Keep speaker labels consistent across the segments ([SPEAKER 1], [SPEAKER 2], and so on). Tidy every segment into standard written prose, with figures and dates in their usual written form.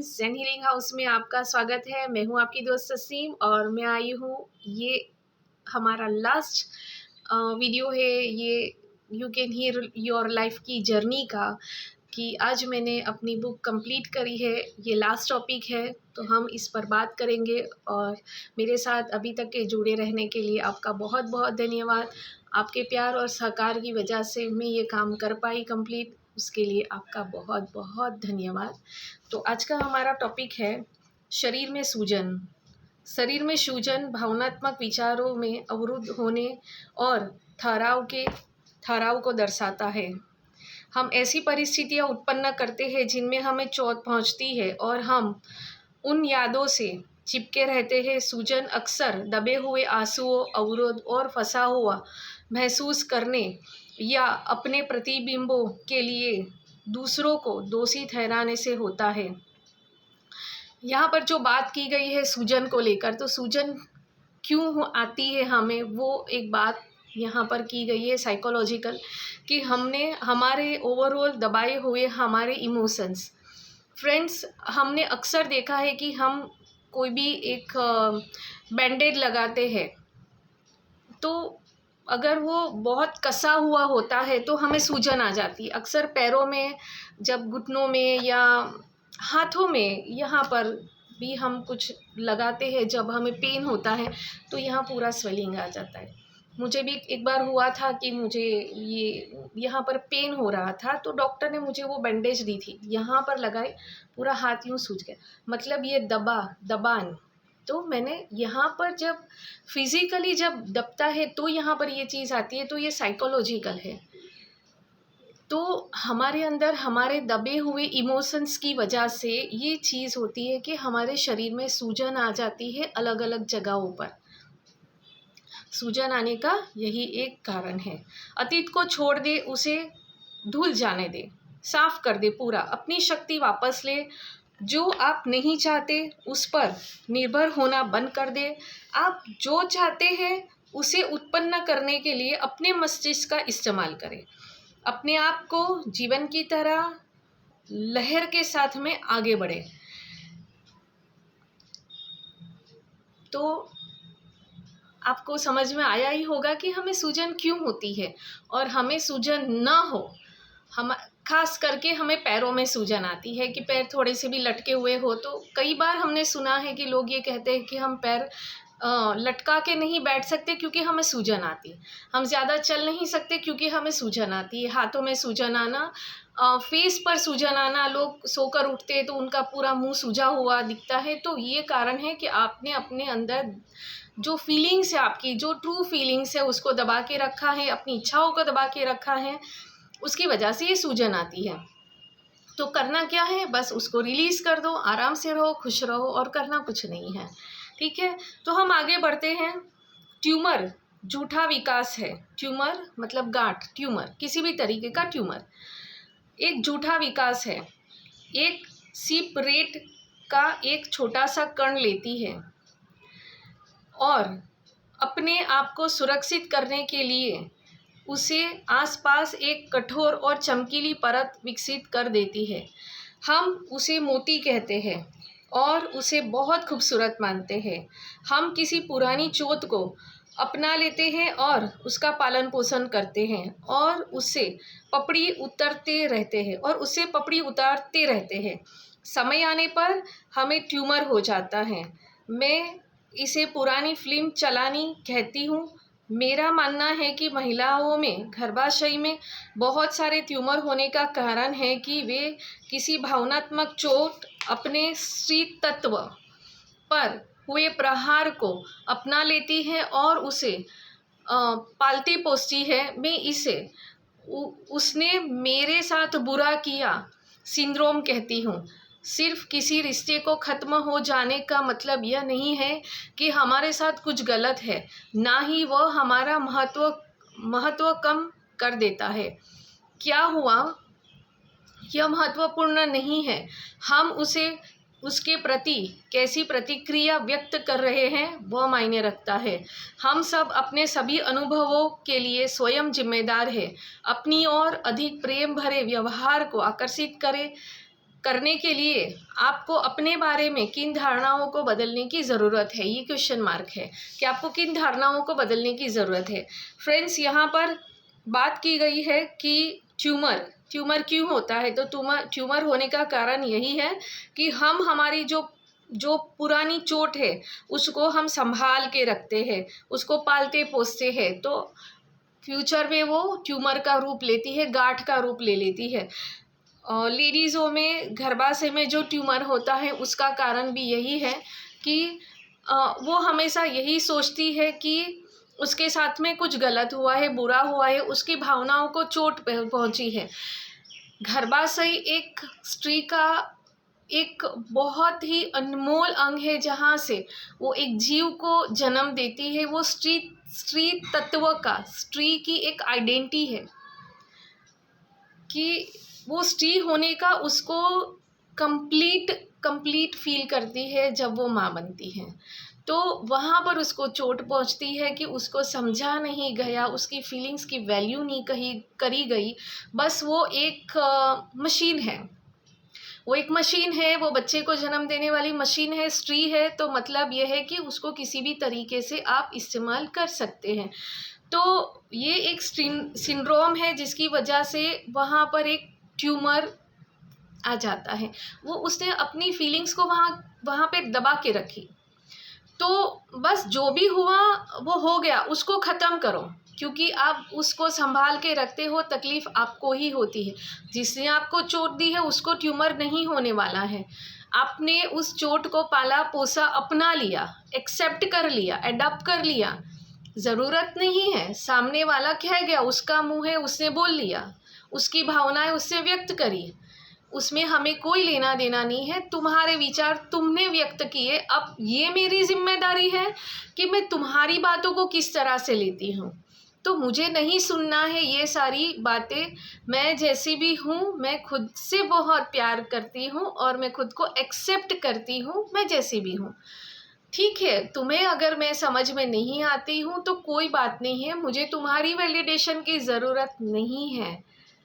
[SPEAKER 1] Friends, जेन healing house में आपका स्वागत है। मैं हूं आपकी दोस्त ससीम और मैं आई हूं, ये हमारा लास्ट वीडियो है। ये you can Heer your life की जर्नी का, कि आज मैंने अपनी बुक कंप्लीट करी है। ये लास्ट टॉपिक है, तो हम इस पर बात करेंगे। और मेरे साथ अभी तक के जुड़े रहने के लिए आपका बहुत बहुत धन्यवाद। आपके प्यार और सहकार की वजह से मैं ये काम कर पाई कंप्लीट, उसके लिए आपका बहुत बहुत धन्यवाद। तो आज का हमारा टॉपिक है शरीर में सूजन। शरीर में सूजन भावनात्मक विचारों में अवरुद्ध होने और ठहराव को दर्शाता है। हम ऐसी परिस्थितियां उत्पन्न करते हैं जिनमें हमें चोट पहुंचती है और हम उन यादों से चिपके रहते हैं। सूजन अक्सर दबे हुए आंसुओं, अवरोध और फंसा हुआ महसूस करने या अपने प्रतिबिंबों के लिए दूसरों को दोषी ठहराने से होता है। यहाँ पर जो बात की गई है सूजन को लेकर, तो सूजन क्यों आती है हमें, वो एक बात यहाँ पर की गई है साइकोलॉजिकल, कि हमने हमारे ओवरऑल दबाए हुए हमारे इमोशंस। फ्रेंड्स, हमने अक्सर देखा है कि हम कोई भी एक बैंडेड लगाते हैं, तो अगर वो बहुत कसा हुआ होता है तो हमें सूजन आ जाती है। अक्सर पैरों में, जब घुटनों में या हाथों में, यहाँ पर भी हम कुछ लगाते हैं, जब हमें पेन होता है तो यहाँ पूरा स्वेलिंग आ जाता है। मुझे भी एक बार हुआ था कि मुझे ये यहाँ पर पेन हो रहा था, तो डॉक्टर ने मुझे वो बैंडेज दी थी, यहाँ पर लगाई, पूरा हाथ यूँ सूज गया। मतलब ये दबान। तो मैंने यहाँ पर जब फिज़िकली जब दबता है तो यहाँ पर ये चीज़ आती है, तो ये साइकोलॉजिकल है। तो हमारे अंदर हमारे दबे हुए इमोशंस की वजह से ये चीज़ होती है कि हमारे शरीर में सूजन आ जाती है अलग अलग जगहों पर। सूजन आने का यही एक कारण है। अतीत को छोड़ दे, उसे धुल जाने दे, साफ कर दे पूरा, अपनी शक्ति वापस ले। जो आप नहीं चाहते उस पर निर्भर होना बंद कर दे। आप जो चाहते हैं उसे उत्पन्न करने के लिए अपने मस्तिष्क का इस्तेमाल करें। अपने आप को जीवन की तरह लहर के साथ में आगे बढ़े। तो आपको समझ में आया ही होगा कि हमें सूजन क्यों होती है, और हमें सूजन ना हो। हम खास करके हमें पैरों में सूजन आती है कि पैर थोड़े से भी लटके हुए हो, तो कई बार हमने सुना है कि लोग ये कहते हैं कि हम पैर लटका के नहीं बैठ सकते क्योंकि हमें सूजन आती है। हम ज़्यादा चल नहीं सकते क्योंकि हमें सूजन आती है। हाथों में सूजन आना, फेस पर सूजन आना, लोग सोकर उठते हैं तो उनका पूरा मुंह सूजा हुआ दिखता है। तो ये कारण है कि आपने अपने अंदर जो फीलिंग्स है, आपकी जो ट्रू फीलिंग्स है, उसको दबा के रखा है, अपनी इच्छाओं को दबा के रखा है, उसकी वजह से ये सूजन आती है। तो करना क्या है, बस उसको रिलीज़ कर दो, आराम से रहो, खुश रहो, और करना कुछ नहीं है। ठीक है, तो हम आगे बढ़ते हैं। ट्यूमर झूठा विकास है। ट्यूमर मतलब गांठ, ट्यूमर किसी भी तरीके का ट्यूमर एक झूठा विकास है। एक सीप रेट का एक छोटा सा कण लेती है और अपने आप को सुरक्षित करने के लिए उसे आसपास एक कठोर और चमकीली परत विकसित कर देती है। हम उसे मोती कहते हैं और उसे बहुत खूबसूरत मानते हैं। हम किसी पुरानी चोट को अपना लेते हैं और उसका पालन पोषण करते हैं और उससे पपड़ी उतारते रहते हैं। समय आने पर हमें ट्यूमर हो जाता है। मैं इसे पुरानी फिल्म चलानी कहती हूँ। मेरा मानना है कि महिलाओं में गर्भाशय में बहुत सारे ट्यूमर होने का कारण है कि वे किसी भावनात्मक चोट, अपने स्त्री तत्व पर हुए प्रहार को अपना लेती है और उसे पालती पोसती है। मैं इसे उसने मेरे साथ बुरा किया सिंड्रोम कहती हूँ। सिर्फ किसी रिश्ते को ख़त्म हो जाने का मतलब यह नहीं है कि हमारे साथ कुछ गलत है, ना ही वह हमारा महत्व कम कर देता है। क्या हुआ यह महत्वपूर्ण नहीं है, हम उसके प्रति कैसी प्रतिक्रिया व्यक्त कर रहे हैं वह मायने रखता है। हम सब अपने सभी अनुभवों के लिए स्वयं जिम्मेदार हैं। अपनी ओर अधिक प्रेम भरे व्यवहार को आकर्षित करें। करने के लिए आपको अपने बारे में किन धारणाओं को बदलने की ज़रूरत है, ये क्वेश्चन मार्क है कि आपको किन धारणाओं को बदलने की ज़रूरत है। फ्रेंड्स, यहाँ पर बात की गई है कि ट्यूमर क्यों होता है, तो ट्यूमर होने का कारण यही है कि हम हमारी जो पुरानी चोट है उसको हम संभाल के रखते हैं, उसको पालते पोसते हैं, तो फ्यूचर में वो ट्यूमर का रूप लेती है, गांठ का रूप ले लेती है। लेडीज़ों में गर्भाशय में जो ट्यूमर होता है उसका कारण भी यही है कि वो हमेशा यही सोचती है कि उसके साथ में कुछ गलत हुआ है, बुरा हुआ है, उसकी भावनाओं को चोट पहुंची है। गर्भाशय एक स्त्री का एक बहुत ही अनमोल अंग है, जहाँ से वो एक जीव को जन्म देती है। वो स्त्री तत्व का, स्त्री की एक आइडेंटिटी है कि वो स्त्री होने का उसको कंप्लीट फील करती है जब वो माँ बनती है। तो वहाँ पर उसको चोट पहुँचती है कि उसको समझा नहीं गया, उसकी फीलिंग्स की वैल्यू नहीं करी गई। बस वो एक मशीन है, वो एक मशीन है, वो बच्चे को जन्म देने वाली मशीन है, स्त्री है, तो मतलब यह है कि उसको किसी भी तरीके से आप इस्तेमाल कर सकते हैं। तो ये एक सिंड्रोम है जिसकी वजह से वहाँ पर एक ट्यूमर आ जाता है। वो उसने अपनी फीलिंग्स को वहाँ पे दबा के रखी। तो बस जो भी हुआ वो हो गया, उसको ख़त्म करो, क्योंकि आप उसको संभाल के रखते हो, तकलीफ़ आपको ही होती है। जिसने आपको चोट दी है उसको ट्यूमर नहीं होने वाला है। आपने उस चोट को पाला पोसा, अपना लिया, एक्सेप्ट कर लिया, एडॉप्ट कर लिया। ज़रूरत नहीं है, सामने वाला कह गया, उसका मुँह है, उसने बोल लिया, उसकी भावनाएं उसने व्यक्त करी, उसमें हमें कोई लेना देना नहीं है। तुम्हारे विचार तुमने व्यक्त किए, अब ये मेरी जिम्मेदारी है कि मैं तुम्हारी बातों को किस तरह से लेती हूँ। तो मुझे नहीं सुनना है ये सारी बातें। मैं जैसी भी हूँ, मैं खुद से बहुत प्यार करती हूँ और मैं खुद को एक्सेप्ट करती हूँ, मैं जैसी भी हूँ। ठीक है, तुम्हें अगर मैं समझ में नहीं आती हूँ तो कोई बात नहीं है, मुझे तुम्हारी वैलिडेशन की ज़रूरत नहीं है।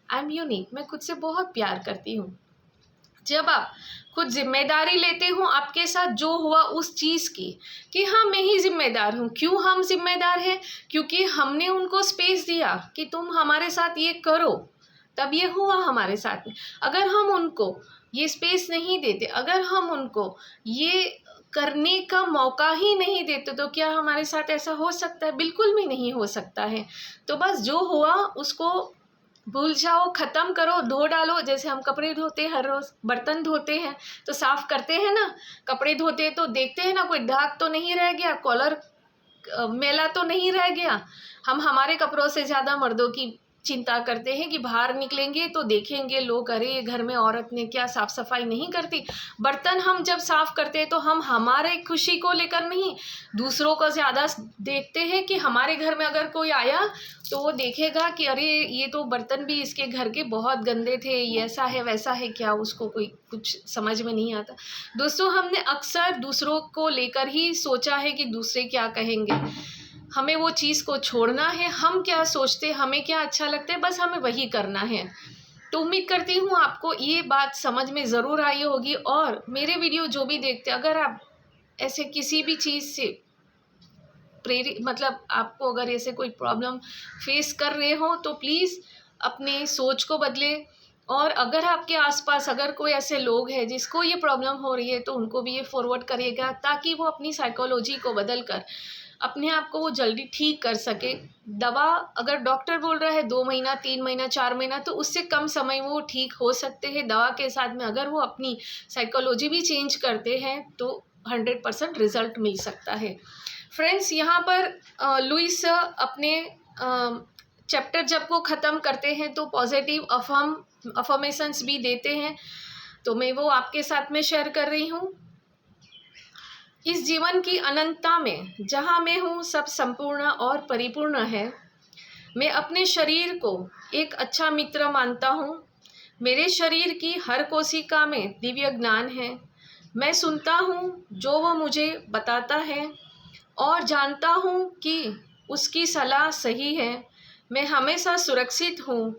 [SPEAKER 1] आई एम यूनिक, मैं खुद से बहुत प्यार करती हूँ। जब आप खुद जिम्मेदारी लेते हो आपके साथ जो हुआ उस चीज़ की, कि हाँ मैं ही जिम्मेदार हूँ। क्यों हम जिम्मेदार हैं? क्योंकि हमने उनको स्पेस दिया कि तुम हमारे साथ ये करो, तब ये हुआ हमारे साथ में। अगर हम उनको ये स्पेस नहीं देते, अगर हम उनको ये करने का मौका ही नहीं देते, तो क्या हमारे साथ ऐसा हो सकता है? बिल्कुल भी नहीं हो सकता है। तो बस जो हुआ उसको भूल जाओ, ख़त्म करो, धो डालो। जैसे हम कपड़े धोते हैं, हर रोज़ बर्तन धोते हैं तो साफ़ करते हैं ना, कपड़े धोते हैं तो देखते हैं ना कोई दाग तो नहीं रह गया, कॉलर मैला तो नहीं रह गया। हम हमारे कपड़ों से ज़्यादा मर्दों की चिंता करते हैं कि बाहर निकलेंगे तो देखेंगे लोग, अरे ये घर में औरत ने क्या साफ़ सफाई नहीं करती। बर्तन हम जब साफ़ करते हैं तो हम हमारे खुशी को लेकर नहीं, दूसरों को ज़्यादा देखते हैं कि हमारे घर में अगर कोई आया तो वो देखेगा कि अरे ये तो बर्तन भी इसके घर के बहुत गंदे थे, ये ऐसा है वैसा है, क्या उसको कोई कुछ समझ में नहीं आता। दोस्तों, हमने अक्सर दूसरों को लेकर ही सोचा है कि दूसरे क्या कहेंगे। हमें वो चीज़ को छोड़ना है, हम क्या सोचते, हमें क्या अच्छा लगता है, बस हमें वही करना है। तो उम्मीद करती हूँ आपको ये बात समझ में ज़रूर आई होगी। और मेरे वीडियो जो भी देखते, अगर आप ऐसे किसी भी चीज़ से प्रेरित, मतलब आपको अगर ऐसे कोई प्रॉब्लम फेस कर रहे हो तो प्लीज़ अपने सोच को बदले। और अगर आपके आसपास अगर कोई ऐसे लोग हैं जिसको ये प्रॉब्लम हो रही है तो उनको भी ये फॉरवर्ड करिएगा, ताकि वो अपनी साइकोलॉजी को बदल कर अपने आप को वो जल्दी ठीक कर सके। दवा अगर डॉक्टर बोल रहा है 2 महीना, 3 महीना, 4 महीना, तो उससे कम समय में वो ठीक हो सकते हैं। दवा के साथ में अगर वो अपनी साइकोलॉजी भी चेंज करते हैं तो 100% रिज़ल्ट मिल सकता है। फ्रेंड्स, यहाँ पर लुइस अपने चैप्टर जब वो ख़त्म करते हैं तो पॉजिटिव अफर्मेशंस भी देते हैं, तो मैं वो आपके साथ में शेयर कर रही हूँ। इस जीवन की अनंतता में जहाँ मैं हूँ सब संपूर्ण और परिपूर्ण है। मैं अपने शरीर को एक अच्छा मित्र मानता हूँ। मेरे शरीर की हर कोशिका में दिव्य ज्ञान है। मैं सुनता हूँ जो वो मुझे बताता है और जानता हूँ कि उसकी सलाह सही है। मैं हमेशा सुरक्षित हूँ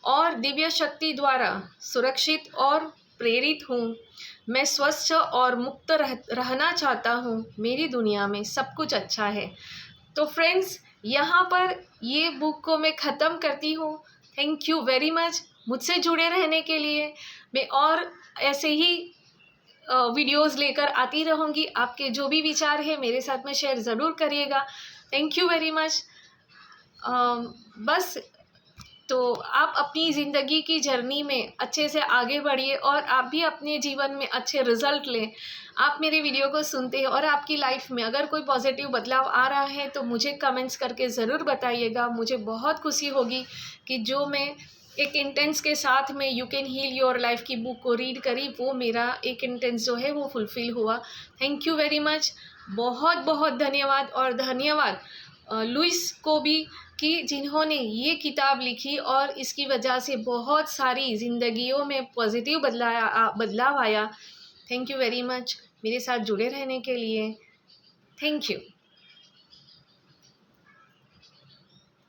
[SPEAKER 1] और दिव्य शक्ति द्वारा सुरक्षित और प्रेरित हूँ। मैं स्वस्थ और मुक्त रहना चाहता हूँ। मेरी दुनिया में सब कुछ अच्छा है। तो फ्रेंड्स, यहाँ पर ये बुक को मैं ख़त्म करती हूँ। थैंक यू वेरी मच मुझसे जुड़े रहने के लिए। मैं और ऐसे ही वीडियोस लेकर आती रहूँगी। आपके जो भी विचार है मेरे साथ में शेयर ज़रूर करिएगा। Thank you very much. बस तो आप अपनी ज़िंदगी की जर्नी में अच्छे से आगे बढ़िए और आप भी अपने जीवन में अच्छे रिजल्ट लें। आप मेरे वीडियो को सुनते हैं और आपकी लाइफ में अगर कोई पॉजिटिव बदलाव आ रहा है तो मुझे कमेंट्स करके ज़रूर बताइएगा। मुझे बहुत खुशी होगी कि जो मैं एक इंटेंस के साथ में you can heal your life की बुक को रीड करी, वो मेरा एक इंटेंस जो है वो फुलफ़िल हुआ। Thank you very much. बहुत बहुत धन्यवाद। और धन्यवाद लुइस को भी कि जिन्होंने ये किताब लिखी और इसकी वजह से बहुत सारी ज़िंदगियों में पॉजिटिव बदलाव आया। थैंक यू वेरी मच मेरे साथ जुड़े रहने के लिए। Thank you.